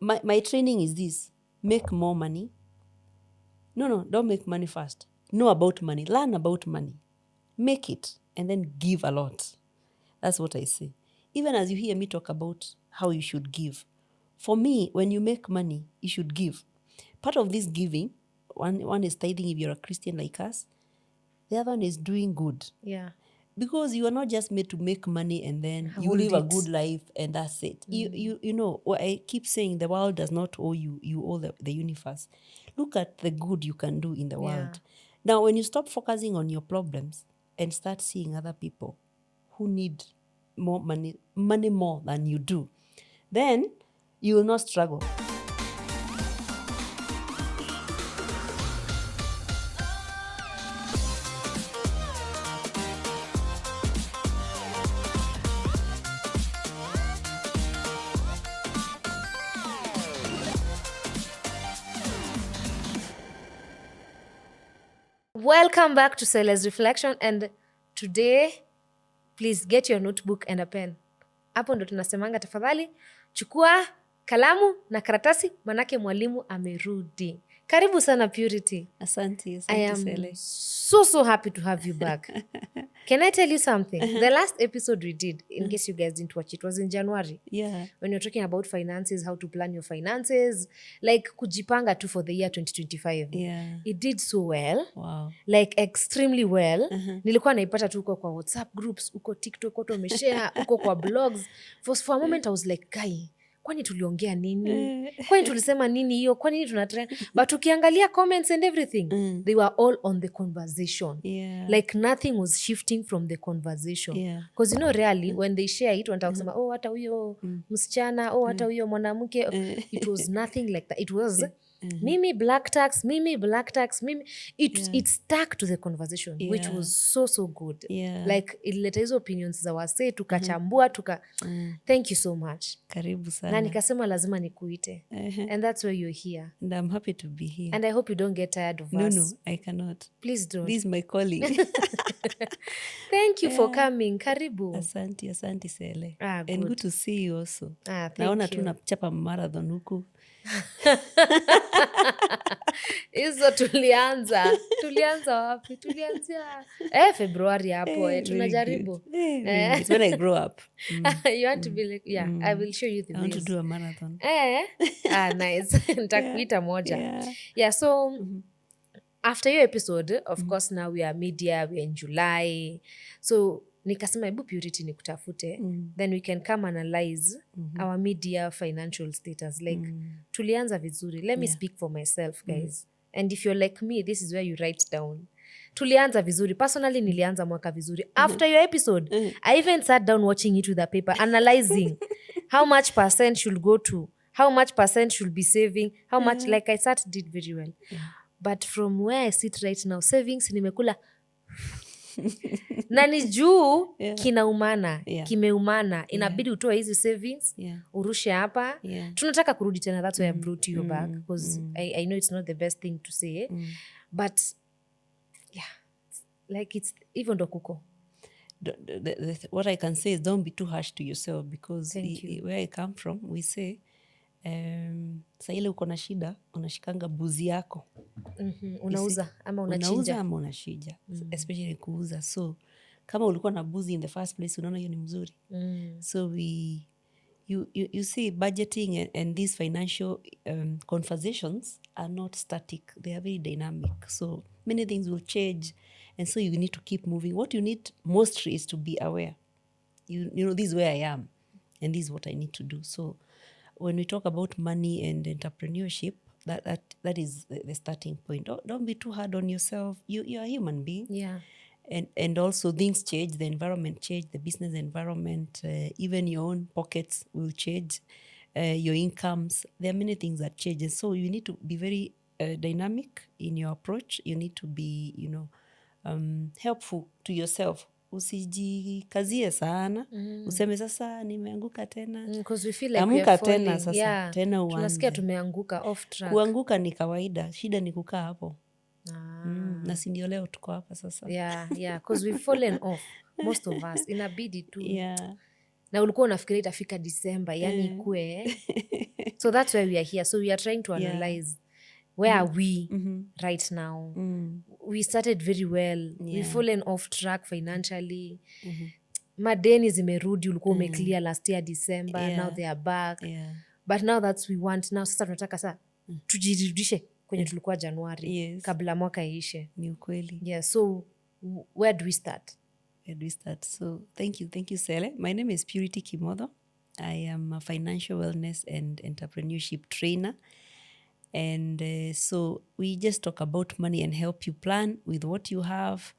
my training is this: make more money. No, don't make money first. Know about money. Learn about money. Make it, and then give a lot. That's what I say. Even as you hear me talk about how you should give, for me, when you make money, you should give. Part of this giving, one is tithing if you're a Christian like us. The other one is doing good. Yeah. Because you are not just made to make money and then you Hold live a it. good life and that's it. You know, what I keep saying, the world does not owe you. You owe the universe. Look at the good you can do in the world. Now, when you stop focusing on your problems and start seeing other people who need more money more than you do, then you will not struggle. Welcome back to Silas Reflection, and today please get your notebook and a pen. Hapo ndo tunasemanga tafadhali chukua kalamu na karatasi, manake mwalimu amerudi. Karibu sana Purity. Asante I am Sele. so happy to have you back. Can I tell you something? The last episode we did, in case you guys didn't watch it, was in January. Yeah. When you're talking about finances, how to plan your finances, like kujipanga tu for the year 2025. Yeah. It did so well. Wow. Like extremely well. Nilikuwa naipata tu uko kwa WhatsApp groups, uko TikTok, uko umeshare, uko kwa blogs. For a moment I was like, guy, kwani tuliongea nini? Kwani tulisema nini hiyo? Kwani nini tunatrend? But ukiangalia comments and everything, they were all on the conversation. Yeah. Like nothing was shifting from the conversation. Yeah. Because you know really when they share it, wanataka kusema oh hata huyo msichana, oh hata huyo mwanamke. It was nothing like that. It was mimi black tax, mimi black tax, mimi it stuck to the conversation, which was so good. Like ilileta hizo opinions za wase tukachambua thank you so much. Karibu sana. Na nikasema lazima nikuite. And that's why you're here. And I'm happy to be here. And I hope you don't get tired of us. No, I cannot. Please don't. This is my calling. Thank you for coming. Karibu. Asante Sele. Good. And good to see you also. Thank Naona you. tu nachapa marathon huku. Hizo tulianza wapi? Tulianzia Februari hapo. Tunajaribu. It's when I grow up. You want to be like, I will show you the I want to ways. do a marathon. Nice. Nitakuita moja. Yeah, so after your episode, of course now we are mid-year, we are in July. So nikasema hebu Purity nikutafute, then we can come analyze our mid-year financial status. Like tulianza vizuri. Let me speak for myself, guys. And if you're like me, this is where you write down. Tulianza vizuri. Personally, nilianza mwaka vizuri. After your episode, I even sat down watching it with a paper, analyzing how much % should go to, how much % should be saving, how much, like I did very well. But from where I sit right now, savings nimekula na ni juu kinaumana, kimeumana. Inabidi utoe hizi savings, urushe hapa. Tunataka kurudi tena, that's why I brought you back. Because I know it's not the best thing to say. But like it's even ndo kuko. What I can say is don't be too harsh to yourself, because where I come from, we say saa ile uko na shida unashikanga buzi yako. Unauza ama unachinja. Unauza ama unashija. Especially kuuza. So kama ulikuwa na buzi in the first place, unaona hiyo ni mzuri. So you see, budgeting and these financial conversations are not static. They are very dynamic. So many things will change, and so you need to keep moving. What you need mostly is to be aware. You know, this is where I am, and this is what I need to do. So when we talk about money and entrepreneurship, that is the starting point. Don't be too hard on yourself. You're a human being. Yeah. And also things change, the environment change, the business environment, even your own pockets will change, your incomes. There are many things that change. And so you need to be very dynamic in your approach. You need to be, helpful to yourself. Usijikazie sana. Useme sasa nimeanguka tena. Because we feel like Amuka we are falling. tena sasa. Tena uanze. Tunasikia tumeanguka off track. Kuanguka ni kawaida. Shida ni kukaa hapo. Na si ndio leo tuko hapa sasa. Yeah, because we've fallen off, most of us. Inabidi tu. Yeah. na ulikuwa unafikiria itafika December, yani ikue. So that's why we are here. So we are trying to analyze where are we right now. We started very well. We've fallen off track financially. Madeni zimerudi, ulikuwa umeclear last year December, now they are back. But now that's we want now, sasa tunataka sasa tujirudishe kwenye tulikuwa Januari kabla mwaka iishe. Ni ukweli. Yeah, so where do we start? So thank you Sele. My name is Purity Kimotho. I am a financial wellness and entrepreneurship trainer, and so we just talk about money and help you plan with what you have.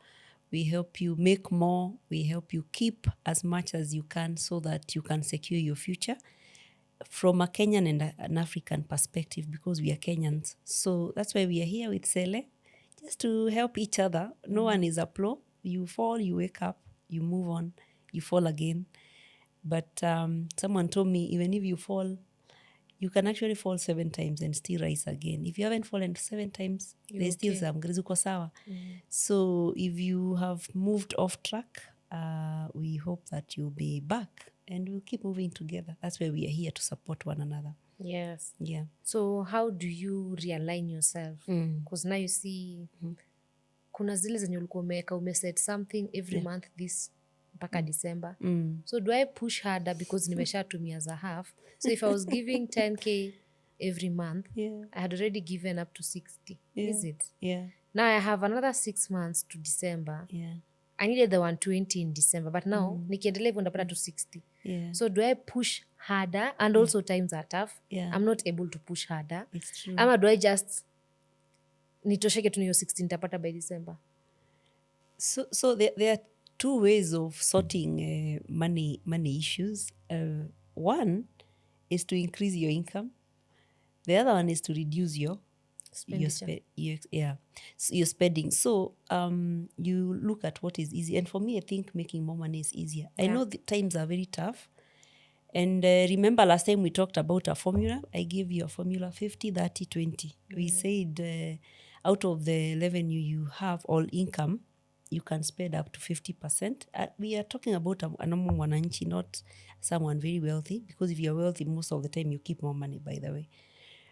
We help you make more. We help you keep as much as you can so that you can secure your future from a Kenyan and an African perspective, because we are Kenyans. So that's why we are here with Sele, just to help each other. No one is a pro. You fall, you wake up, you move on, you fall again. But someone told me, even if you fall, you can actually fall 7 times and still rise again. If you haven't fallen 7 times, there's still some grace. Uko sawa. So if you have moved off track, we hope that you'll be back and we'll keep moving together. That's why we are here, to support one another. Yes. Yeah. So how do you realign yourself? Because now you see, kuna zile zenye ulikuwa umeweka, umeset something every month this mpaka December. So do I push harder because nimeshatumia za half? So if I was giving 10K every month, I had already given up to 60. Is it? Yeah. Now I have another 6 months to December. I needed the 120 in December, but now nikiendelea hivyo ndapata to 60. So do I push harder? And also times are tough. I'm not able to push harder. It's true. Ama do I just nitosheke tu niyo 60 nitapata by December? So there are 2 ways of sorting money issues. One is to increase your income. The other one is to reduce your spending. So you look at what is easy. And for me, I think making more money is easier. I know the times are very tough. And remember last time we talked about a formula. I gave you a formula, 50, 30, 20. We said out of the revenue you have, all income, you can spend up to 50%. We are talking about a normal mwananchi, not someone very wealthy, because if you're wealthy, most of the time you keep more money, by the way.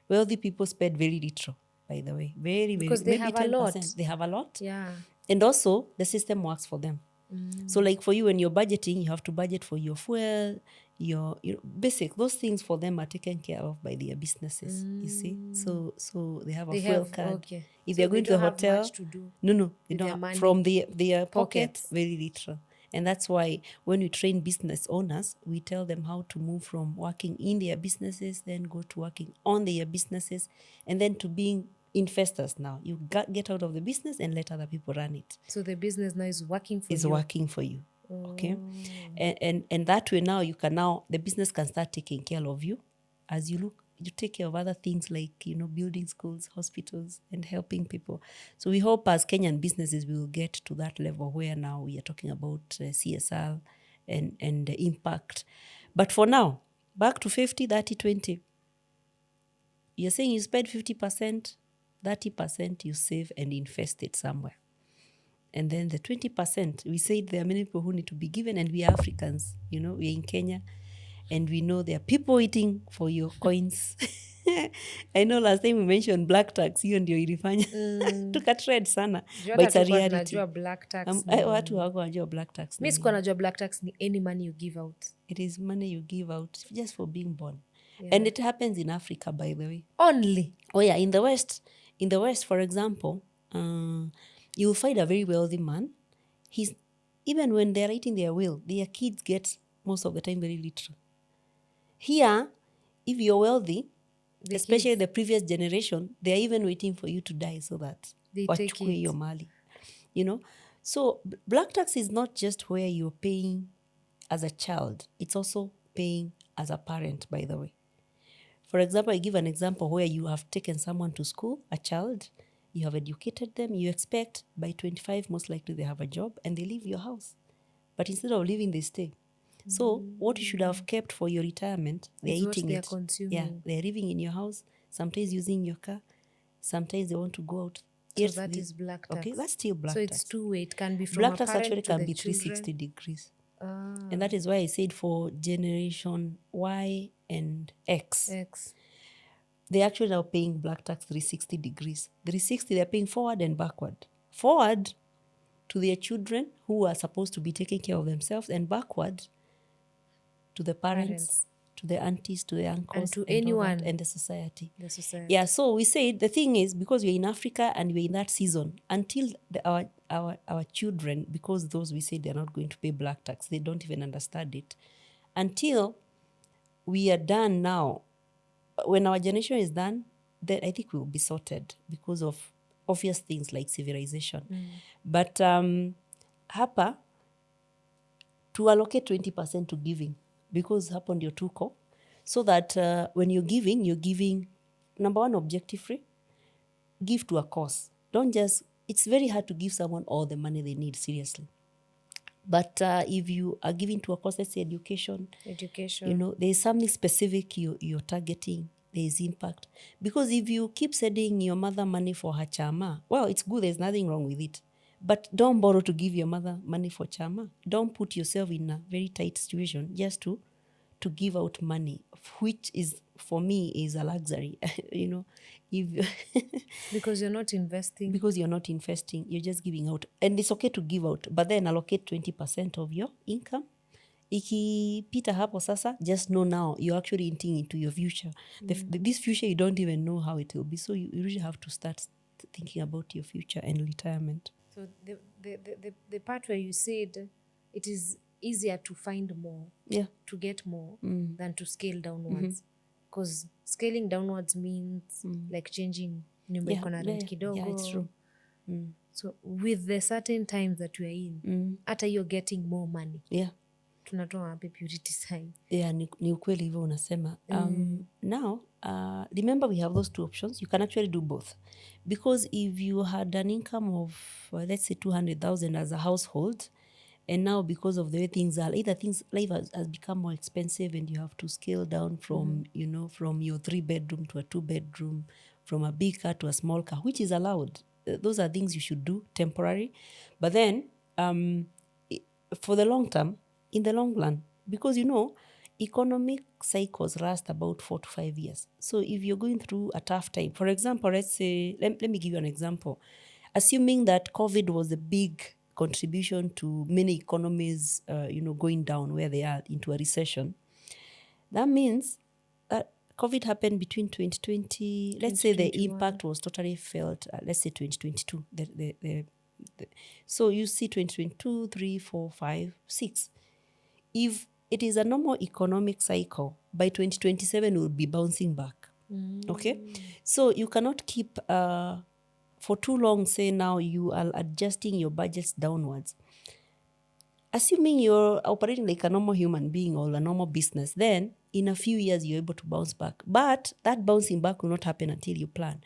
Wealthy people spend very little, by the way. Very, because they maybe have 10%. A lot. They have a lot. Yeah. And also, the system works for them. So like for you, when you're budgeting, you have to budget for your fuel, your basic, those things for them are taken care of by their businesses, you see. So they have a fuel card. Okay. If So they're going to the hotel, much to do no, they don't their money. From their pocket, Pockets. very little. And that's why when we train business owners, we tell them how to move from working in their businesses, then go to working on their businesses, and then to being investors now. You get out of the business and let other people run it. So the business now is working for you. Is working for you. Okay. And that way now the business can start taking care of you as you take care of other things like, building schools, hospitals, and helping people. So we hope as Kenyan businesses, we will get to that level where now we are talking about CSR and the impact. But for now, back to 50, 30, 20. You're saying you spend 50%, 30% you save and invest it somewhere. And then the 20%, we said there are many people who need to be given, and we are Africans, we're in Kenya, and we know there are people waiting for your coins. I know last time we mentioned black tax, hiyo ndio ilifanya tukatrade sana, but it's a reality. Black tax watu hawako wanajua black tax. Mimi sikuwa najua black tax ni any money you give out. It is money you give out just for being born. And it happens in Africa, by the way. Only? Oh yeah, in the West, for example, you'll find a very wealthy man. Even when they're writing their will, their kids get most of the time very little. Here, if you're wealthy, especially the previous generation, they're even waiting for you to die so that they take your mali. So black tax is not just where you're paying as a child. It's also paying as a parent, by the way. For example, I give an example where you have taken someone to school, a child, you have educated them, you expect by 25, most likely they have a job and they leave your house. But instead of leaving, they stay. So what you should have kept for your retirement, they're eating it. Consuming. Yeah, they're living in your house, sometimes using your car, sometimes they want to go out. So that is black tax. Okay, that's still black tax. So it's two-way. It can be from black a tax parent actually to can the be children. 360 degrees. And that is why I said for generation Y and X. They actually are paying black tax 360 degrees. 360, they're paying forward and backward. Forward to their children who are supposed to be taking care of themselves, and backward to the parents. To the aunties, to the uncles, and to anyone, and the society. Yeah, so we said the thing is, because we're in Africa and we're in that season, until our children, because those we say they're not going to pay black tax, they don't even understand it. Until we are done now, when our generation is done, then I think we'll be sorted because of obvious things like civilization. But hapa, to allocate 20% to giving, because hapo ndio tuko, so that when you're giving, number one, objective free. Give to a cause. Don't just, it's very hard to give someone all the money they need, seriously. But if you are giving to a cause, let's say education, there's something specific you're targeting, there's impact. Because if you keep sending your mother money for her chama, well, it's good, there's nothing wrong with it. But don't borrow to give your mother money for chama. Don't put yourself in a very tight situation just to give out money, which is, for me, is a luxury. If because you're not investing. Because you're not investing, you're just giving out. And it's okay to give out, but then allocate 20% of your income. Ikipita hapo sasa, just know now you're actually hinting into your future. This future, you don't even know how it will be. So you really have to start thinking about your future and retirement. So the part where you said it is easier to find more, to get more, than to scale downwards. Because scaling downwards means like changing nyumba iko na rent kidogo. Yeah, it's true. So with the certain times that we are in, hata you're getting more money. Tunatoa wapi purity sign? Ni ukweli hivyo unasema. Now, remember we have those two options. You can actually do both. Because if you had an income of, let's say 200,000 as a household, and now because of the way things are, life has become more expensive, and you have to scale down from, from your 3-bedroom to a 2-bedroom, from a big car to a small car, which is allowed. Those are things you should do temporary. But then, for the long term, in the long run, because, economic cycles last about 4 to 5 years. So if you're going through a tough time, for example, let's say, let me give you an example. Assuming that COVID was a big contribution to many economies, going down where they are into a recession, that means that COVID happened between 2020. Let's say the impact was totally felt. Let's say 2022. So you see 2022, 3, 4, 5, 6. If it is a normal economic cycle, by 2027 we'll be bouncing back. Okay, so you cannot keep for too long, say now you are adjusting your budgets downwards. Assuming you're operating like a normal human being or a normal business, then in a few years you're able to bounce back. But that bouncing back will not happen until you plan.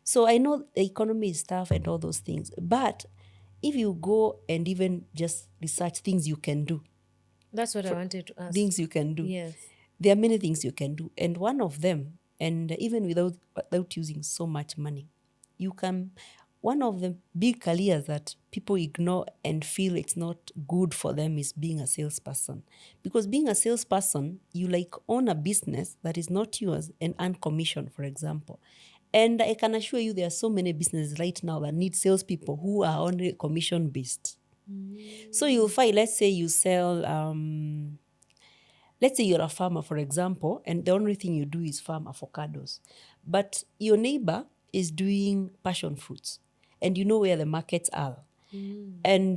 So I know the economy is tough and all those things, but if you go and even just research things you can do. That's what I wanted to ask. Things you can do. Yes. There are many things you can do. And one of them, and even without using so much money, you can, one of the big careers that people ignore and feel it's not good for them is being a salesperson. Because being a salesperson, you own a business that is not yours and earn commission, for example. And I can assure you there are so many businesses right now that need salespeople who are only commission-based. So you'll find, let's say you sell, let's say you're a farmer, for example, and the only thing you do is farm avocados. But your neighbor is doing passion fruits, and you know where the markets are. And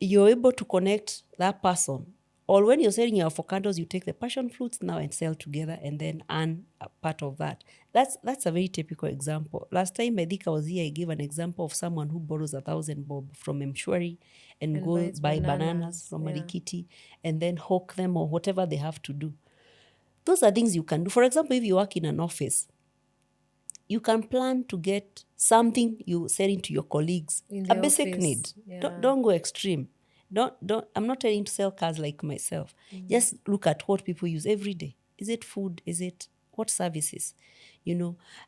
you're able to connect that person. Or when you're selling your avocados, you take the passion fruits now and sell together and then earn a part of that. That's a very typical example. Last time I think I was here, I gave an example of someone who borrows 1,000 bob from Mshwari and go buy bananas from Marikiti and then hawk them or whatever they have to do. Those are things you can do. For example, if you work in an office, you can plan to get something you selling to your colleagues, a basic need. Don't go extreme. I'm not telling to sell cars like myself. Just look at what people use every day. Is it food? Is it what services,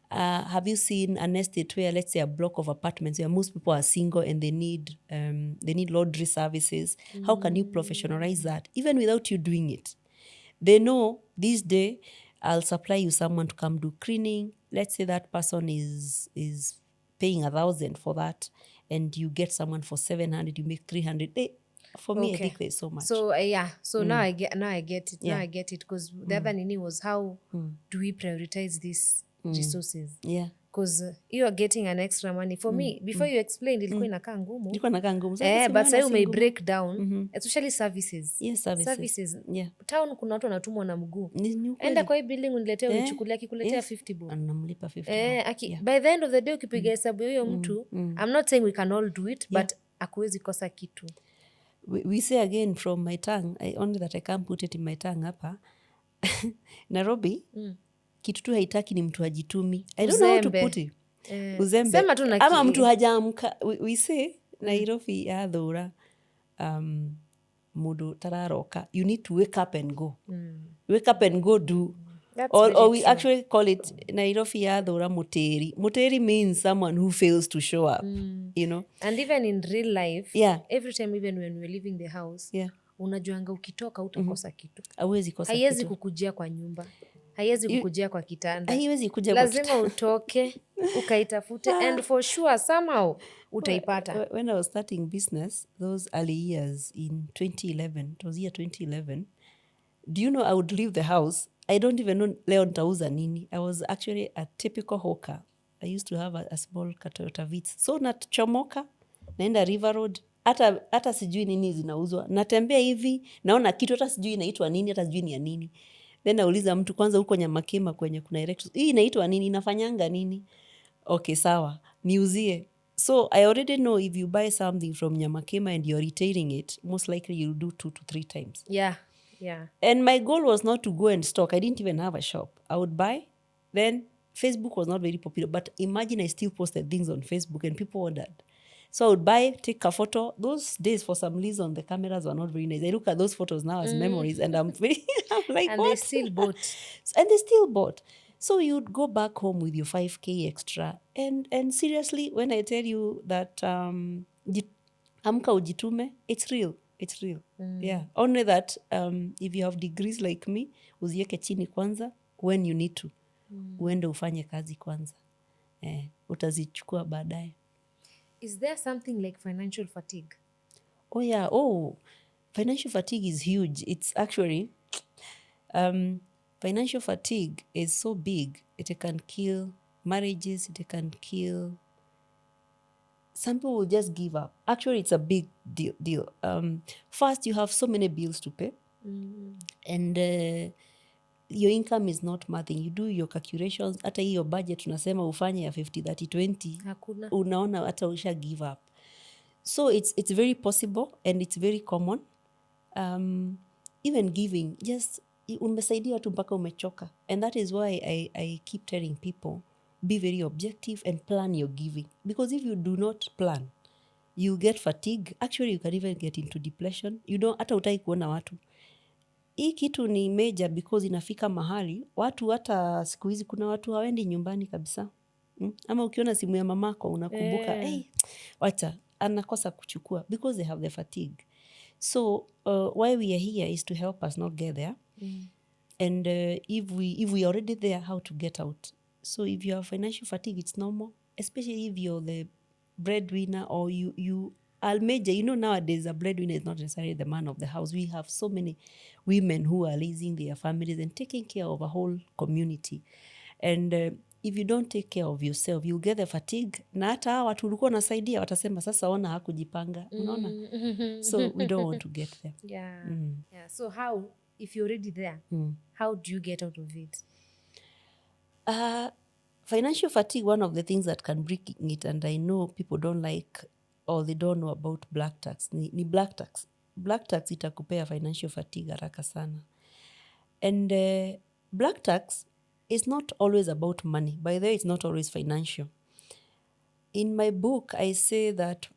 have you seen an estate where, let's say, a block of apartments where most people are single and they need laundry services? How can you professionalize that even without you doing it? They know this day I'll supply you someone to come do cleaning. Let's say that person is paying 1,000 for that, and you get someone for 700, you make 300. For me, I think there's so much. So now I get it. Yeah. Now I get it, because the other nini was, how do we prioritize these resources? Yeah. Because you are getting an extra money for me. Before you explained, ilikuwa inakaa ngumu. But sasa umei break down, especially services. Yes, services. Yeah. Town kuna watu wanatumwa na mguu. Ni Enda kwa hii building uniletee, unichukulia, akikuletea 50 bob. Anamlipa 50 bob. Yeah. By the end of the day ukipiga hesabu hiyo mtu, I'm not saying we can all do it, but akuwezi kosa kitu. We say again from my tongue, only that I can't put it in my tongue hapa. Nairobi, kitu tu haitaki ni mtu ajitumi. I don't know how to put it. Uzembe. Sema tu ama mtu hajaamka. We say Nairobi yathura mudu tararoka. You need to wake up and go. Wake up and go do. Or we actually call it Nairobi yathura muteri. Muteri means someone who fails to show up. And even in real life, every time, even when we're leaving the house, unajuanga ukitoka utakosa kitu. Haiwezi kukujia kwa nyumba, haiwezi kukujia kwa kitanda, lazima utoke ukaitafute, and for sure somehow utaipata. When I was starting business, those early years in 2011, it was year 2011, do you know I would leave the house, I don't even know leo nitauza nini. I was actually a typical hawker. I used to have a small Toyota Vitz. So nachomoka, naenda River Road, hata sijui nini zinauzwa. Natembea hivi, naona kitu hata sijui inaitwa nini, hata sijui ni ya nini. Then nauliza mtu, kwanza huko Nyamakema kwenye kuna electric, hii inaitwa nini, inafanyanga nini? Okay, sawa, niuzie. So I already know if you buy something from Nyamakema and you're retailing it, most likely you'll do 2 to 3 times. Yeah. And my goal was not to go and stock. I didn't even have a shop. I would buy. Then Facebook was not very popular, but imagine I still posted things on Facebook and people ordered. So I would buy, take a photo. Those days, for some reason, the cameras were not very nice. I look at those photos now as memories, and I'm like, and what? They still bought. And they still bought. So you'd go back home with your 5K extra. And seriously, when I tell you that amka ujitume, it's real. It's real. Yeah. Only that if you have degrees like me, uzieke chini kwanza when you need to. Uende ufanye kazi kwanza. Utazichukua baadaye. Is there something like financial fatigue? Oh, yeah. Financial fatigue is huge. It's actually, financial fatigue is so big, it can kill marriages, it can kill... Some people will just give up. Actually, it's a big deal. First, you have so many bills to pay. And your income is not nothing. You do your calculations. Hata hiyo budget unasema ufanye ya 50, 30, 20. Hakuna. Unaona hata usha give up. So it's very possible and it's very common. Even giving, just umesaidia watu mpaka umechoka. And that is why I keep telling people, be very objective and plan your giving. Because if you do not plan, you get fatigue. Actually, you can even get into depression. Hata utai kuona watu. Hii kitu ni major because inafika mahali. Watu hata siku hizi kuna watu hawendi nyumbani kabisa. Ama ukiona simu ya mamako unakumbuka, wacha, anakosa kuchukua. Because they have the fatigue. So, why we are here is to help us not get there. And if we are already there, how to get out. So if you have financial fatigue, it's normal, especially if you're the breadwinner or you are major. Nowadays, a breadwinner is not necessarily the man of the house. We have so many women who are raising their families and taking care of a whole community. And if you don't take care of yourself, you'll get the fatigue. Na hata watu ulikuwa unasaidia watasema sasa ona hakujipanga. Unaona? So we don't want to get there. Yeah. Yeah. So how, if you're already there, how do you get out of it? Financial fatigue, one of the things that can bring it, and I know people don't like or they don't know about black tax, ni black tax. Black tax itakupea financial fatigue haraka sana. And black tax is not always about money. By the way, it's not always financial. In my book, I say that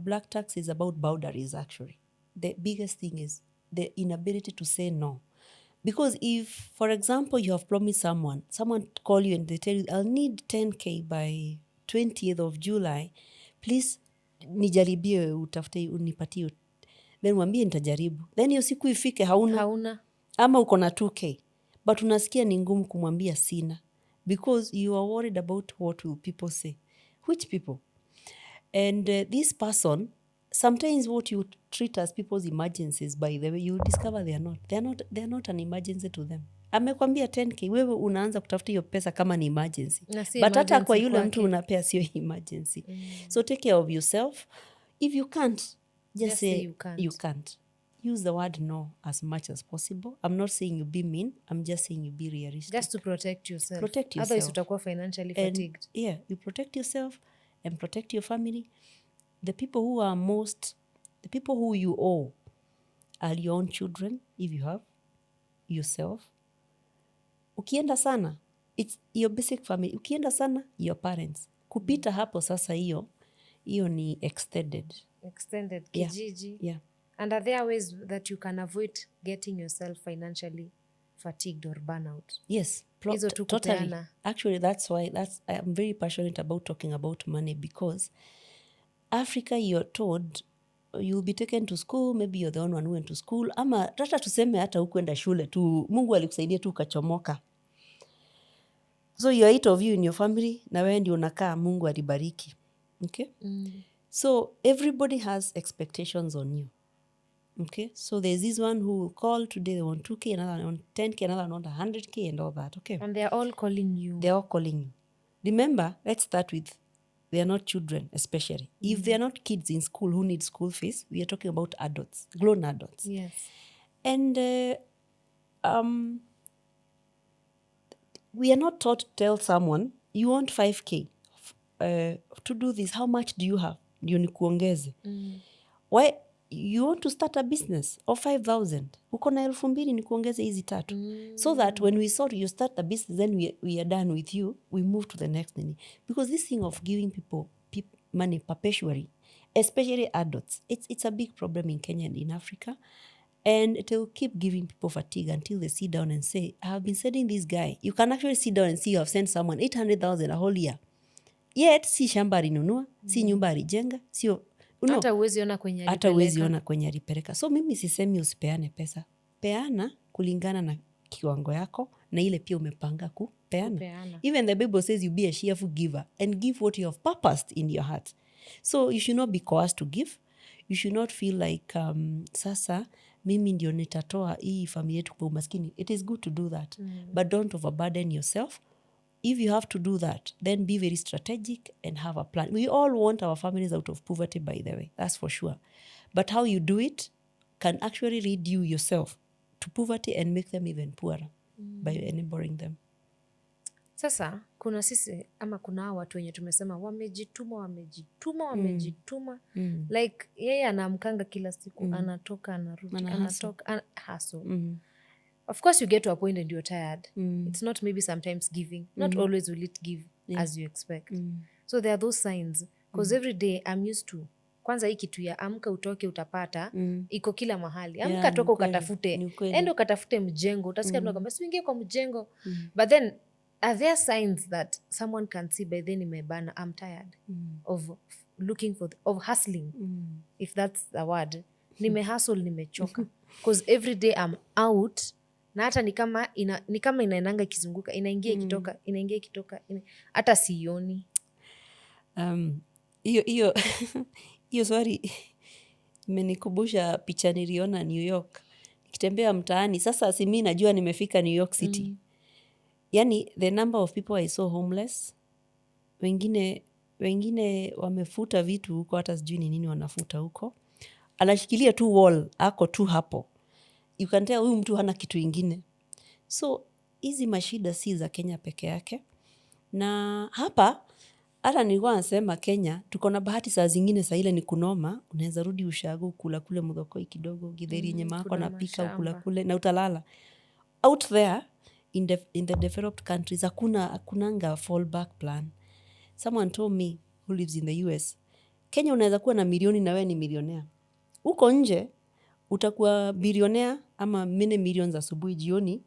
black tax is about boundaries, actually. The biggest thing is the inability to say no. Because if, for example, you have promised someone call you and they tell you, I'll need 10K by 20th of July, please nijaribie utafute unipatie, then mwambie nitajaribu, then hiyo siku ifike hauna. Ama uko na 2K but unasikia ni ngumu kumwambia sina, because you are worried about what will people say. Which people? And this person, sometimes what you treat as people's emergencies, by the way, you discover they are not an emergency to them. Amekwambia 10K, wewe unaanza kutafuta hiyo pesa kama ni emergency, but hata kwa yule mtu unapea sio emergency. So take care of yourself. If you can't, just say you can't. Use the word no as much as possible. I'm not saying you be mean, I'm just saying you be realistic. Just to protect yourself. Otherwise utakuwa financially fatigued. Yeah, you protect yourself and protect your family. The people who you owe are your own children, if you have, yourself. Ukienda sana, it's your basic family. Ukienda sana, your parents. Kupita hapo sasa hiyo ni extended kijiji. Yeah. And are there ways that you can avoid getting yourself financially fatigued or burnout? Yes, totally. Actually, I'm very passionate about talking about money, because Africa, you're told you'll be taken to school, maybe you're the only one who went to school, ama tata tuseme hata hukuenda shule tu, Mungu alikusaidia tu ukachomoka. So you're 8 of you in your family, na wewe ndio unakaa, Mungu alibariki. Okay? So everybody has expectations on you. Okay? So there's this one who will call today, they want 2K, another want 10K, another want 100K and all that. Okay? And they're all calling you. Remember, let's start with, they are not children, especially. If they are not kids in school who need school fees, we are talking about adults, grown adults. Yes. And we are not taught to tell someone, you want 5K to do this. How much do you have? Ndio nikuongeze. Why? You want to start a business of 5,000. Uko na 2,000 nikuongeze hizi 3. So that when we saw you start the business, then we are done with you, we move to the next thing. Because this thing of giving people money perpetually, especially adults, it's a big problem in Kenya and in Africa. And it will keep giving people fatigue until they sit down and say, I have been sending this guy. You can actually sit down and see you have sent someone 800,000 a whole year. Yet, si shamba alinunua, si nyumba alijenga, sio hata uwezi ona kwenye alipeleka. So mimi sisemi usipeane pesa. Peana kulingana na kiwango yako na ile pia umepanga kupeana. Even the Bible says you be a cheerful giver and give what you have purposed in your heart. So you should not be coerced to give. You should not feel like sasa mimi ndio nitatoa hii familia yetu kwa umaskini. It is good to do that. But don't overburden yourself. If you have to do that, then be very strategic and have a plan. We all want our families out of poverty, by the way. That's for sure. But how you do it can actually lead you yourself to poverty and make them even poorer by enabling them. Sasa, kuna sisi, ama kuna hawa watu wenye tumesema, wamejituma. Like, yeye anaamkanga kila siku, anatoka, anarudi, anatoka, hustle. Of course, you get to a point and you're tired. It's not maybe sometimes giving. Not always will it give as you expect. So there are those signs. Because every day I'm used to, kwanza hii kitu ya amka utoke utapata, iko kila mahali. Amka toka ukatafute. Endo ukatafute mjengo. Utasikia tunakwambia, siuingie kwa mjengo. But then, are there signs that someone can see by then imebana, I'm tired of looking for, of hustling, if that's the word. Nimehustle, nimechoka. Because every day I'm out, na hata ni kama inaenanga ikizunguka, inaingia ikitoka, hata sioni. Hiyo swali imenikumbusha picha niliona New York. Nikitembea mtaani, sasa si mimi najua nimefika New York City. Yani the number of people I saw homeless, wengine wamefuta vitu huko, hata sijui ni nini wanafuta huko. Anashikilia tu wall, ako tu hapo. You can tell huyu mtu hana kitu ingine. So, hizi mashida si za Kenya peke yake. Na hapa, hata nilikuwa nasema Kenya, tuko na bahati saa zingine saa ile ni kunoma, unaweza rudi ushago kula kule Muthokoi kidogo, githeri yenye mako na pika ukula kule na utalala. Out there, in the developed countries, hakunanga fallback plan. Someone told me, who lives in the US, Kenya unaweza kuwa na milioni na wewe ni milionea. Uko nje, utakuwa bilionea ama many millions asubuhi, jioni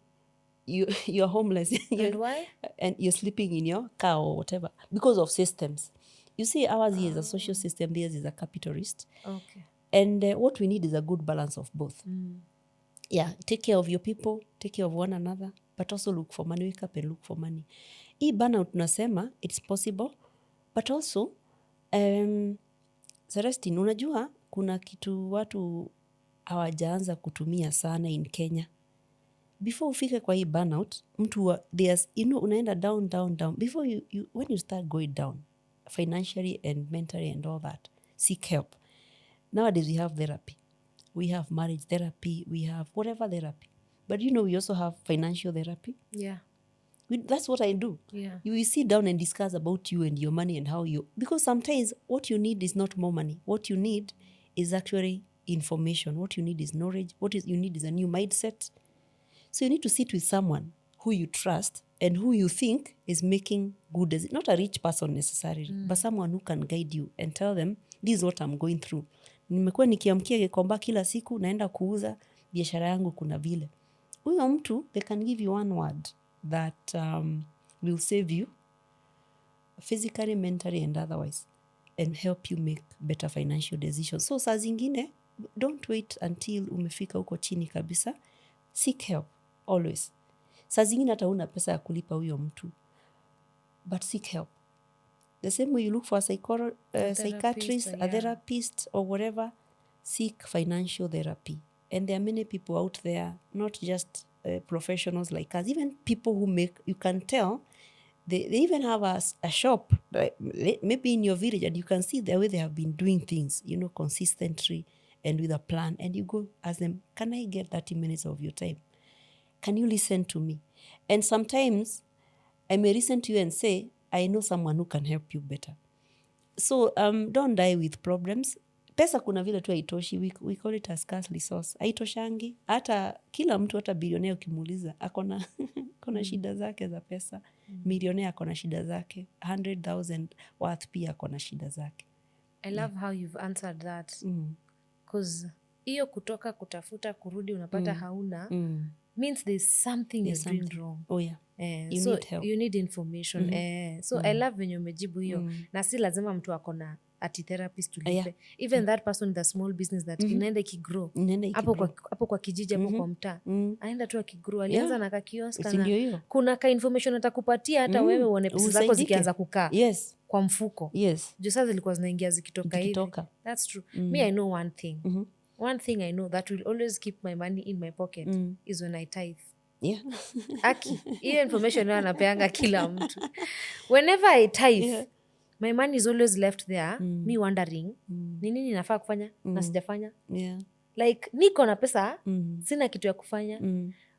you're homeless. And why? And you're sleeping in your car or whatever because of systems. You see, ours here is a social system, theirs is a capitalist. Okay. And what we need is a good balance of both. Yeah, take care of your people, take care of one another, but also look for money. Wake up and look for money. Hii burnout tunasema it's possible, but also Celestine, unajua kuna kitu watu hawajaanza kutumia sana in Kenya. Before ufike kwa hii burnout, there's, unaenda down. Before when you start going down, financially and mentally and all that, seek help. Nowadays we have therapy. We have marriage therapy. We have whatever therapy. But we also have financial therapy. Yeah. That's what I do. Yeah. You will sit down and discuss about you and your money and how because sometimes what you need is not more money. What you need is actually information. What you need is knowledge. You need is a new mindset. So you need to sit with someone who you trust and who you think is making good, not a rich person necessarily, but someone who can guide you and tell them, this is what I'm going through. Nimekuwa nikiamkia Gikomba kila siku, naenda kuuza biashara yangu kuna vile. Huyo mtu, they can give you one word that will save you physically, mentally and otherwise and help you make better financial decisions. So saa zingine, don't wait until umefika huko chini kabisa. Seek help, always. Saa zingine hata una pesa ya kulipa huyo mtu, but seek help. The same way you look for a psychiatrist, a therapist or whatever, seek financial therapy. And there are many people out there, not just professionals like us, even people who you can tell, they even have a shop, maybe in your village, and you can see the way they have been doing things, consistently and with a plan. And you go ask them, can I get 30 minutes of your time? Can you listen to me? And sometimes I may listen to you and say, I know someone who can help you better. So don't die with problems. Pesa kuna vile tu haitoshi. We call it a scarce resource. Haitoshangi. Hata kila mtu, hata bilionea ukimuuliza, akona shida zake za pesa. Milionea akona shida zake. 100,000 worth pia akona shida zake. I love how you've answered that. Because hiyo kutoka kutafuta kurudi unapata hauna means there's something you're doing wrong. Oh yeah. You so need help. You need information. So I love venye umejibu hiyo. Na si lazima mtu akona ati therapist ulipe. Even that person with a small business that inaenda ikigrow. Hapo kwa kijiji, hapo kwa mtaa. Anaenda tu akigrow. Alianza na kakiosk na kuna ka information atakupatia hata wewe uone pesa zako zikianza kukaa. Yes. Kwa mfuko. Yes. Juu sasa zilikuwa zinaingia zikitoka hivi. That's true. Me, I know one thing. One thing I know that will always keep my money in my pocket is when I tithe. Yeah. Aki, hiyo information nayo anapeanga kila mtu. Whenever I tithe, my money is always left there, me wondering, ni nini nafaa kufanya na sijafanya? Yeah. Like, niko na pesa, sina kitu ya kufanya,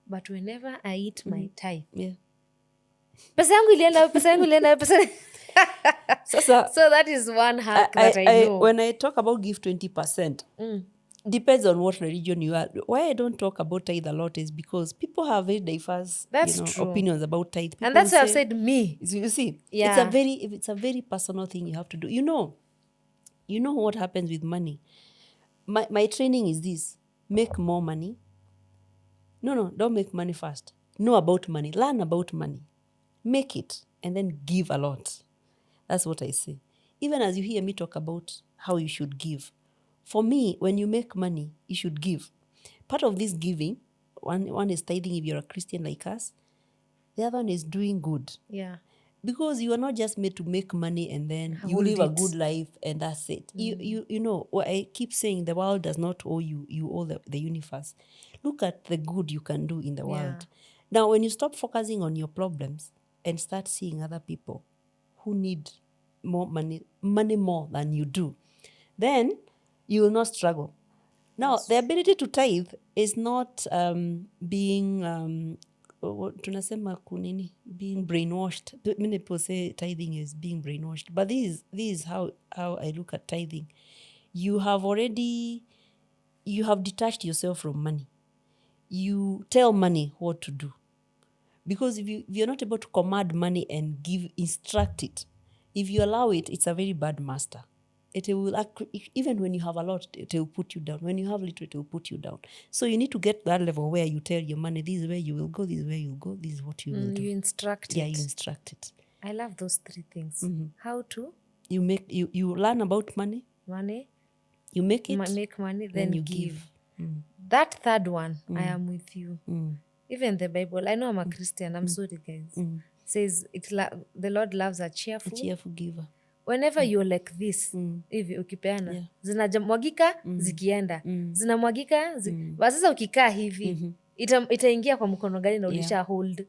but whenever I eat my tithe, pesa yangu ilienda. So that is one hack that I know. When I talk about give 20%, depends on what religion you are. Why I don't talk about tithe a lot is because people have very diverse opinions about tithe. People and that's why I've said me. You see, yeah. It's a very personal thing you have to do. You know what happens with money. My training is this: make more money. No, don't make money fast. Know about money. Learn about money. Make it, and then give a lot. That's what I say. Even as you hear me talk about how you should give. For me, when you make money, you should give. Part of this giving, one is tithing if you're a Christian like us. The other one is doing good. Yeah. Because you are not just made to make money and then you live a good life and that's it. You know, what I keep saying, the world does not owe you. You owe the universe. Look at the good you can do in the world. Now, when you stop focusing on your problems and start seeing other people who need more money more than you do, then you will not struggle. Now, the ability to tithe is not being tunasema kunini, being brainwashed. Many people say tithing is being brainwashed, but this is how I look at tithing. You have detached yourself from money. You tell money what to do, because if you're not able to command money and instruct it, if you allow it, it's a very bad master. it will even when you have a lot, it will put you down. When you have little, it will put you down. So you need to get that level where you tell your money, this is where you will go, this is where you'll go, this is what you will do. You instruct it. Yeah, you instruct it. I love those 3 things. How to? You learn about money. Money. You make it. Make money, then you give. Mm. That third one, I am with you. Even the Bible, I know I'm a Christian, I'm sorry guys, says the Lord loves a cheerful giver. Whenever you're like this, hivi ukipeana, zinamwagika zikienda, zinamwagika sasa ukikaa hivi, itaingia kwa mkono gani na ulisha hold.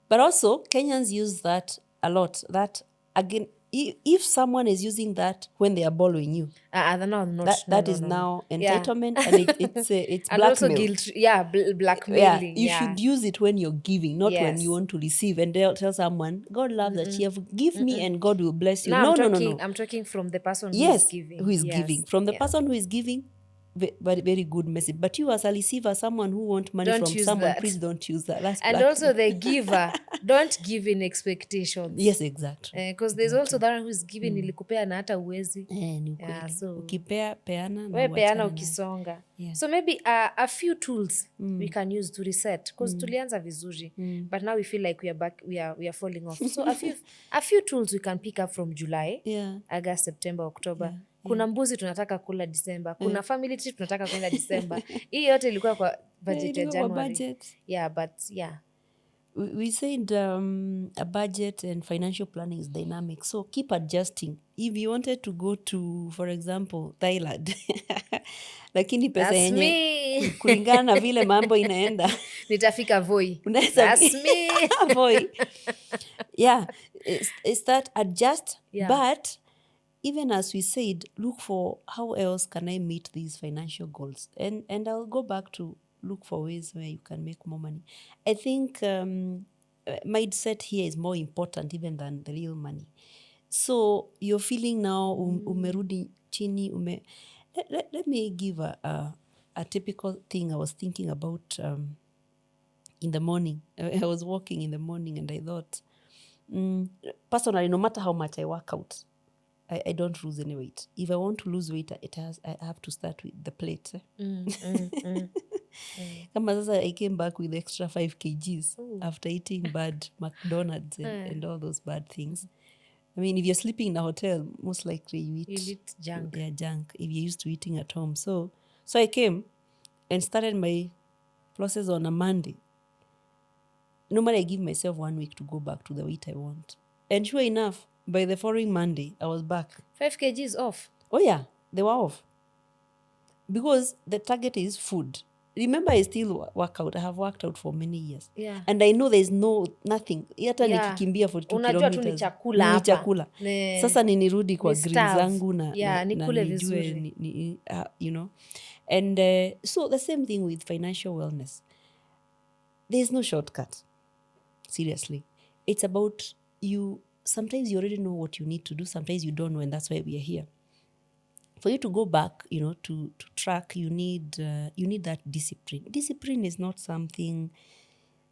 But also Kenyans use that a lot. That again, if someone is using that when they are borrowing you, that is now entitlement, and it's and blackmail. Also guilt, blackmailing. You should use it when you're giving, not when you want to receive. And they'll tell someone, God loves a cheerful. Give me, and God will bless you. No. I'm talking from the person who is giving. Who is giving? From the person who is giving. Very, very good message. But you as a receiver, someone who wants money from someone, please don't use that. That's and also the giver, don't give in expectations. Yes, exactly. Because there's also that one who is giving nilikupea na hata uwezi. So ukipea peana na we peana ukisonga. So maybe a few tools we can use to reset, because tulianza vizuri, but now we feel like we are back, we are falling off. So a few tools we can pick up from July, August, September, October. Kuna mbuzi tunataka kula December. Kuna family trip tunataka kwenda December. Hii yote ilikuwa kwa budget ya January. We said a budget and financial planning is dynamic. So keep adjusting. If you wanted to go to, for example, Thailand, lakini pesa yenye kulingana na vile mambo inaenda nitafika Voi. That's me. Voi. It's that adjust, but even as we said, look for how else can I meet these financial goals. And I'll go back to look for ways where you can make more money. I think mindset here is more important even than the real money. So you're feeling now, umerudi chini, let me give a typical thing I was thinking about in the morning. I was walking in the morning and I thought, personally, no matter how much I work out, I don't lose any weight. If I want to lose weight, I have to start with the plate. Kama sasa I came back with extra 5 kgs after eating bad McDonald's and all those bad things. I mean, if you're sleeping in a hotel, most likely you eat junk. Yeah, junk, if you're used to eating at home. So I came and started my process on a Monday. Normally I give myself 1 week to go back to the weight I want. And sure enough, by the following Monday, I was back. 5 kgs off? Oh yeah, they were off. Because the target is food. Remember, I still work out. I have worked out for many years. Yeah. And I know there's nothing. Hata nikikimbia for 2 Unajua kilometers. Tu ni chakula hapa. Chakula. Sasa ninirudi kwa grill zangu na nikule vizuri. You know. And so the same thing with financial wellness. There's no shortcut. Seriously. It's about you. Sometimes you already know what you need to do. Sometimes you don't know, and that's why we are here. For you to go back, to track, you need that discipline. Discipline is not something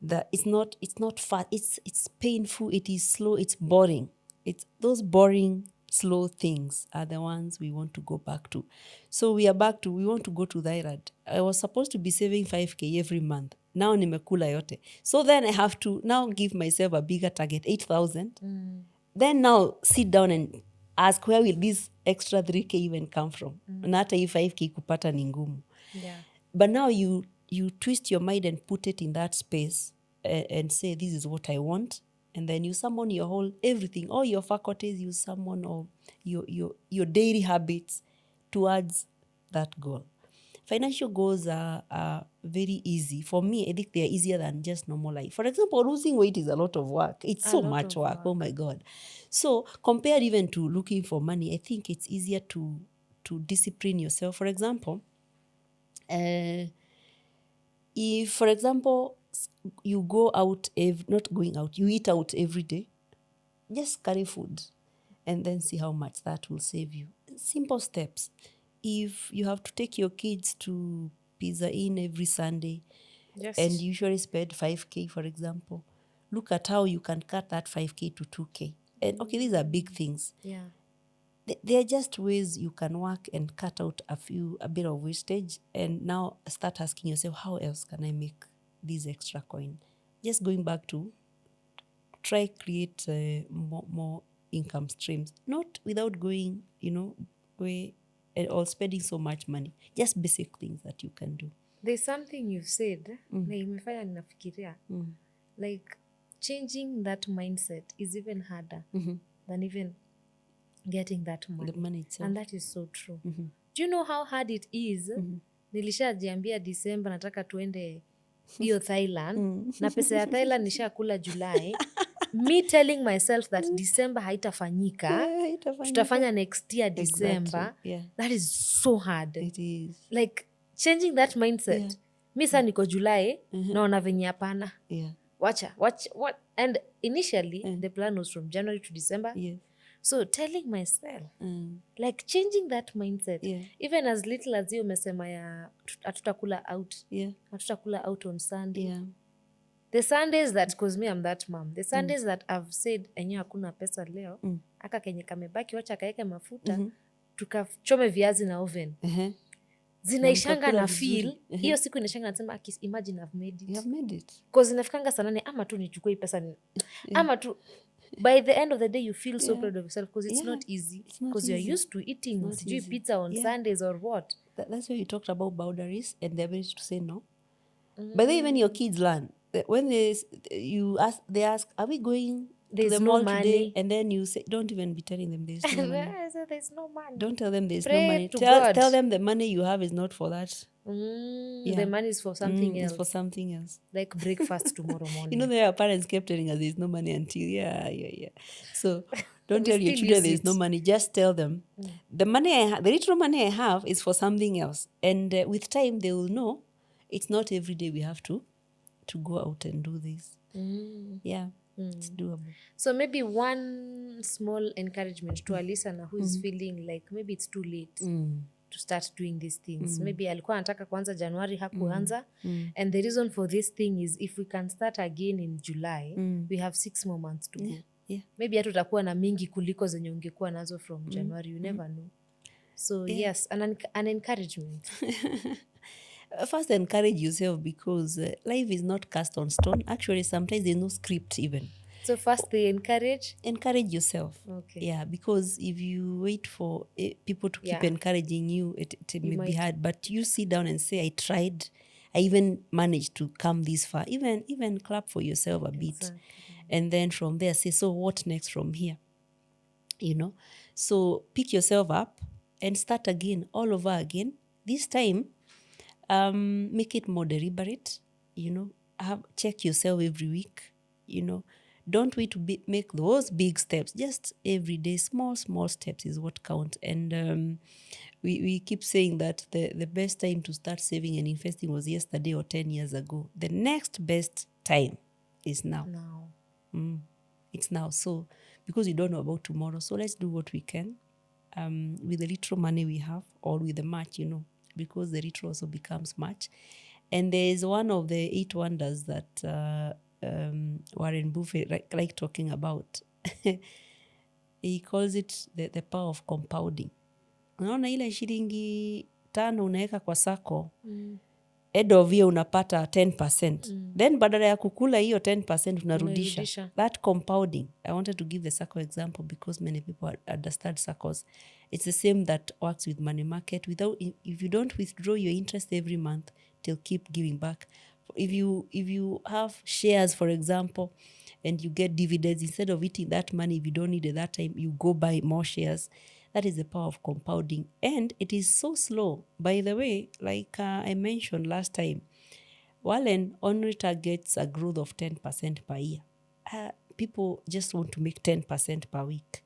that it's not fast. It's painful. It is slow. It's boring. It's those boring, slow things are the ones we want to go back to. So we want to go to Thailand. I was supposed to be saving 5K every month. Now nimekula yote. So then I have to now give myself a bigger target, 8,000. Then now sit down and ask, where will this extra 3K even come from? Na hata hii 5K kupata ni ngumu. But now you twist your mind and put it in that space and say, this is what I want. And then you summon your whole everything, all your faculties, you summon all your daily habits towards that goal. Financial goals are very easy. For me, I think they are easier than just normal life. For example, losing weight is a lot of work. It's so much work. Oh my God. So compared even to looking for money, I think it's easier to discipline yourself. For example, if, for example, you go out, you eat out every day, just carry food and then see how much that will save you. Simple steps. If you have to take your kids to Pizza Inn every Sunday, and you usually spend 5K, for example, look at how you can cut that 5K to 2K. And okay, these are big things. Yeah. there are just ways you can work and cut out a bit of wastage, and now start asking yourself, how else can I make this extra coin? Just going back to try create more income streams, not without going, way or spending so much money. Just basic things that you can do. There's something you've said na imefanya ninafikiria like changing that mindset is even harder than even getting that money. The money itself. And that is so true. Do you know how hard it is? Nilishajiambia December nataka tuende hiyo Thailand na pesa ya Thailand nishakula July. Me telling myself that December haitafanyika, tutafanya next year December. Exactly. Yeah. That is so hard. It is. Like changing that mindset. Yeah. Mi saa niko July naona venye hapana. Yeah. Watch. And initially the plan was from January to December. Yeah. So telling myself like changing that mindset, even as little as you umesema ya hatutakula out, hatutakula out on Sunday. Yeah. The Sundays that, cause me I'm that mom, the Sundays that I've said enyewe hakuna pesa leo, aka kenye kamebaki wacha kaeke mafuta, tukachome viazi na oven. Zinaishanga na feel, hiyo siku inaishanga nasema imagine I've made it. You have made it. Cause inafikanga sana ni ama tu nichukue hii pesa ama tu. By the end of the day, you feel so proud of yourself because it's not easy. Because you're used to eating pizza on Sundays or what. That's why you talked about boundaries and the ability to say no. But then even your kids learn. When they ask, are we going to the mall today? And then you say, don't even be telling them there's no money. There's no money. Don't tell them there's no money. Tell them the money you have is not for that. The money is for something else. It's for something else. Like breakfast tomorrow morning. Their parents kept telling us there's no money until, So don't tell your children there's no money. Just tell them the little money I have is for something else. And with time, they will know it's not every day we have to go out and do this. Yeah, it's doable. So maybe one small encouragement to a listener who is feeling like maybe it's too late to start doing these things. Maybe alikuwa anataka kuanza January hakuanza. And the reason for this thing is if we can start again in July, we have 6 more months to go. Yeah. Maybe hata utakuwa na mingi kuliko zenye ungekuwa nazo from January. You never know. So yes, an encouragement. First, encourage yourself because life is not cast on stone. Actually, sometimes there's no script even. So first, they encourage yourself. Okay. Yeah, because if you wait for people to keep encouraging you, it may be hard. But you sit down and say, I tried. I even managed to come this far. Even clap for yourself a bit. And then from there, say, so what next from here? So pick yourself up and start again, all over again. This time, make it more deliberate, check yourself every week, don't wait to make those big steps. Just every day, small steps is what count. And we keep saying that the best time to start saving and investing was yesterday or 10 years ago. The next best time is now. It's now. So because we don't know about tomorrow, so let's do what we can with the little money we have or with the much, because the little also becomes much. And there is one of the 8 wonders that Warren Buffett like talking about. He calls it the power of compounding. Unaona ile shilingi 5 unaweka kwa sako, end of year unapata 10%. Then badala ya kukula hiyo 10% unarudisha. That compounding. I wanted to give the circle example because many people understand circles. It's the same that works with money market. If you don't withdraw your interest every month, they'll keep giving back. If you have shares, for example, and you get dividends, instead of eating that money, if you don't need it that time, you go buy more shares. That is the power of compounding. And it is so slow. By the way, like I mentioned last time, Warren only targets a growth of 10% per year. People just want to make 10% per week.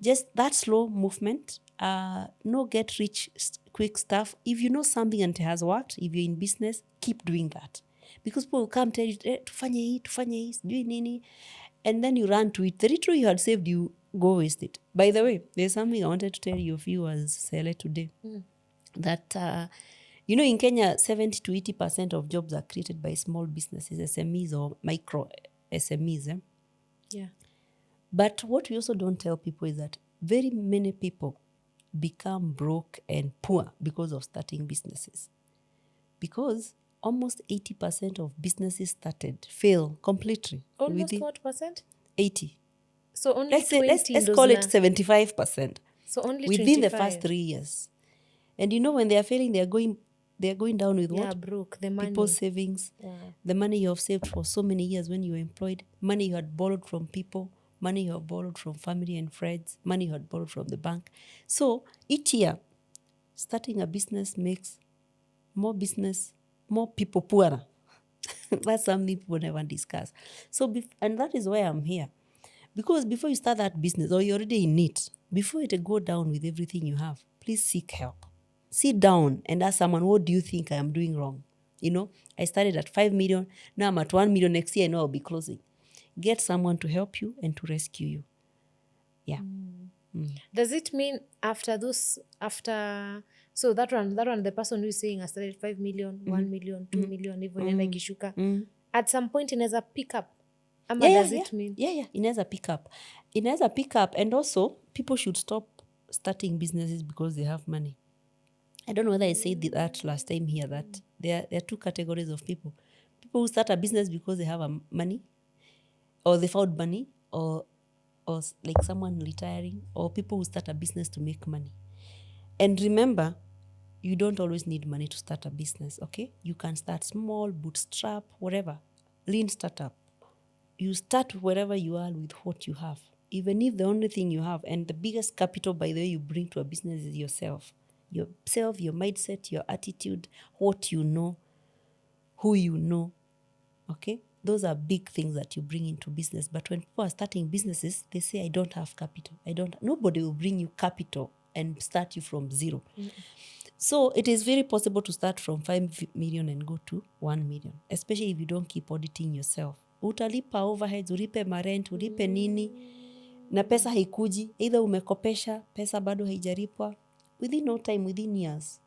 Just that slow movement, no get rich quick stuff. If you know something and it has worked, if you're in business, keep doing that. Because people will come tell you, tufanye hii, sijui nini. And then you run to it. The little you had saved, you go waste it. By the way, there's something I wanted to tell you viewers, Sele, today. That, in Kenya, 70 to 80% of jobs are created by small businesses, SMEs or micro SMEs. Yeah. But what we also don't tell people is that very many people become broke and poor because of starting businesses. Because almost 80% of businesses started fail completely. Almost what percent? 80. So only Let's say 20 let's call it ndo 75%. So only within 25. the first 3 years. And when they are failing, they are going down with Yeah, what? broke. The money. People's savings, the money you have saved for so many years when you were employed, money you had borrowed from people, money you have borrowed from family and friends, money you had borrowed from the bank. So each year, starting a business makes more people poorer. That's something people never discuss. So, and that is why I'm here. Because before you start that business, or you're already in it, before you go down with everything you have, please seek help. Sit down and ask someone, what do you think I am doing wrong? I started at 5 million. Now I'm at 1 million. Next year, I know I'll be closing. Get someone to help you and to rescue you. Yeah. Does it mean so that one, the person who is saying I started 5 million, 1 million, 2 million, hivyo inaenda ikishuka, at some point inaweza pick up? Ama does it mean? Yeah, inaweza pick up. Inaweza pick up. And also, people should stop starting businesses because they have money. I don't know whether I said that last time here, that there are two categories of people. People who start a business because they have money, or they found money, or like someone retiring, or people who start a business to make money. And remember, you don't always need money to start a business, okay? You can start small, bootstrap, whatever. Lean startup. You start wherever you are with what you have. Even if the only thing you have, and the biggest capital, by the way, you bring to a business is yourself. Yourself, your mindset, your attitude, what you know, who you know, okay? Those are big things that you bring into business. But when people are starting businesses, they say, I don't have capital. Nobody will bring you capital and start you from zero. So it is very possible to start from 5 million and go to 1 million, especially if you don't keep auditing yourself. Utalipa overheads, ulipe marent, ulipe nini, na pesa haikuji. Either umekopesha, pesa bado haijaripwa. Within no time, within years,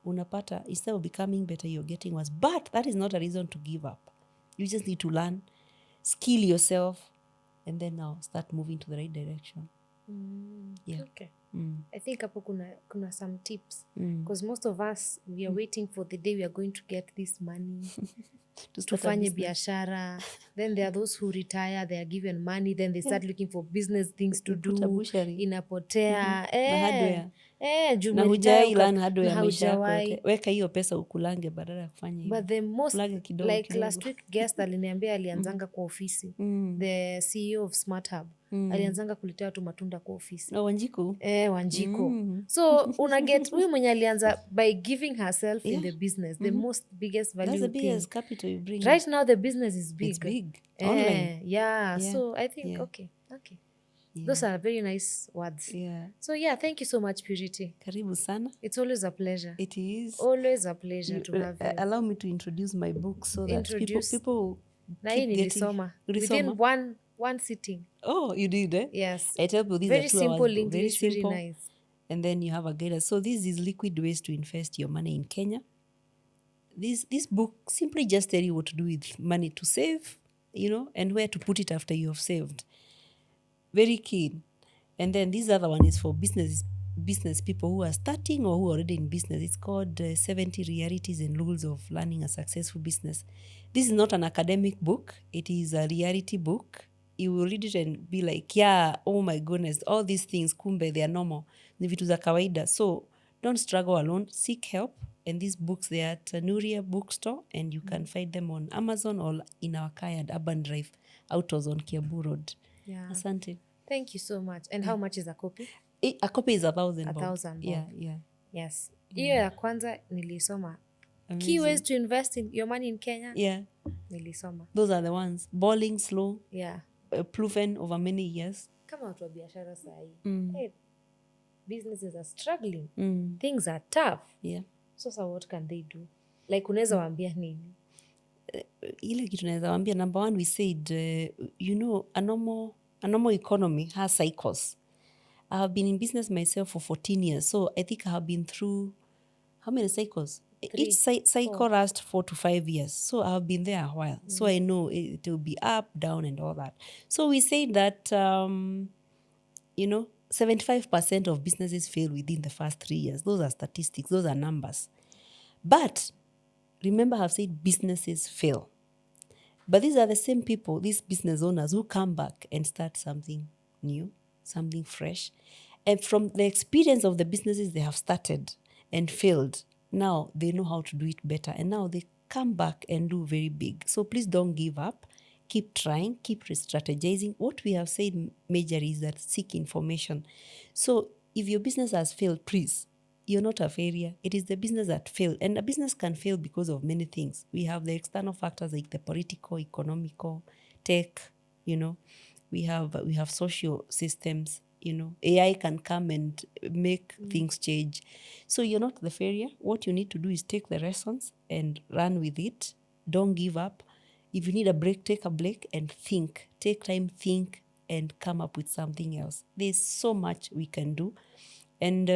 unapata, instead of becoming better, you're getting worse. But that is not a reason to give up. You just need to learn, skill yourself, and then now start moving to the right direction. Yeah. Okay. I think hapo kuna some tips, because most of us, we are waiting for the day we are going to get this money tufanye biashara. Then there are those who retire, they are given money, then they start looking for business things to do, inapotea. Na hujai learn hardware ya maisha yako yote. Weka hiyo pesa ukulange badala ya kufanya hivyo. But the most, kidogo, like last week guest aliniambia alianzanga kwa ofisi, the CEO of Smart Hub alianzanga kuletea watu matunda kwa ofisi. Wanjiku. Wanjiko. So unaget huyu mwenye alianza by giving herself in the business, the most biggest value. That's the biggest capital you bring. Right now the business is big. It's big. Online. Yeah. So I think okay. Yeah. Those are very nice words. Yeah. So thank you so much, Purity. Karibu sana. It's always a pleasure. It is. Always a pleasure to have you. Allow me to introduce my book so that people na hii nilisoma within one sitting. Oh, you did, eh? Yes. I tell you, these very are 2 simple hours. English, very simple. very nice. And then you have a guide. So this is liquid ways to invest your money in Kenya. This book simply just tell you what to do with money to save, and where to put it after you have saved. Very keen. And then this other one is for business people who are starting or who are already in business. It's called 70 Realities and Rules of Running a Successful Business. This is not an academic book. It is a reality book. You will read it and be like, yeah, oh my goodness, all these things, kumbe, they are normal. Ni vitu za kawaida. So don't struggle alone. Seek help. And these books, they are at Nuria Bookstore, and you can find them on Amazon or in our car at Urban Drive, Autos on Kiabu Road. Yeah. Asante. Thank you so much. And how much is a copy? A copy is 1,000 bob. 1,000 bob. Yeah. Yes. Hiyo ya kwanza nilisoma. Key ways to invest in your money in Kenya. Yeah. Nilisoma. Those are the ones. Balling slow. Yeah. Proven over many years. Kama watu wa biashara sahi. Hey, businesses are struggling. Things are tough. Yeah. So what can they do? Like unaweza waambia nini? Ile kitu naweza waambia, number one, we said, a normal economy has cycles. I have been in business myself for 14 years. So I think I have been through, how many cycles? 3, Each cycle lasts 4 to 5 years. So I have been there a while. So I know it will be up, down, and all that. So we say that, 75% of businesses fail within the first 3 years. Those are statistics. Those are numbers. But remember, I've said businesses fail. But these are the same people, these business owners, who come back and start something new, something fresh. And from the experience of the businesses they have started and failed, now they know how to do it better. And now they come back and do very big. So please don't give up. Keep trying, keep re-strategizing. What we have said majorly is that seek information. So if your business has failed, please, you're not a failure. It is the business that failed. And a business can fail because of many things. We have the external factors like the political, economical, tech, we have social systems, AI can come and make things change. So you're not the failure. What you need to do is take the lessons and run with it. Don't give up. If you need a break, take a break and think. Take time, think, and come up with something else. There's so much we can do. And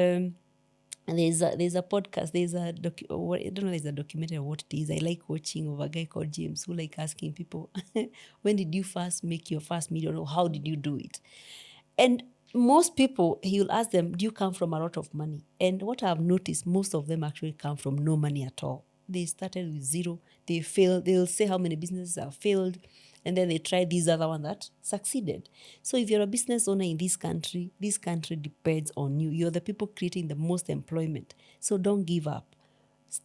there's a podcast, I don't know, there's a documentary or what it is. I like watching of a guy called James who like asking people, when did you first make your first million, or how did you do it? And most people, he'll ask them, do you come from a lot of money? And what I've noticed, most of them actually come from no money at all. They started with zero, they failed, they'll say how many businesses have failed, and then they try this other one that succeeded. So if you're a business owner in this country depends on you. You're the people creating the most employment. So don't give up.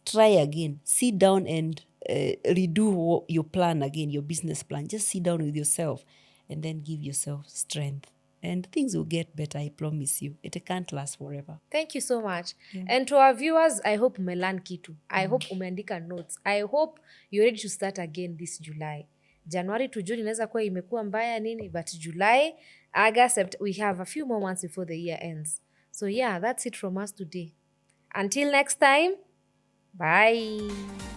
Try again. Sit down and redo your plan again, your business plan. Just sit down with yourself and then give yourself strength. And things will get better, I promise you. It can't last forever. Thank you so much. Yeah. And to our viewers, I hope umelearn kitu. I hope umeandika notes. I hope you're ready to start again this July. January to June inaweza kuwa imekuwa mbaya nini, but July, August, we have a few more months before the year ends. So yeah, that's it from us today. Until next time, bye.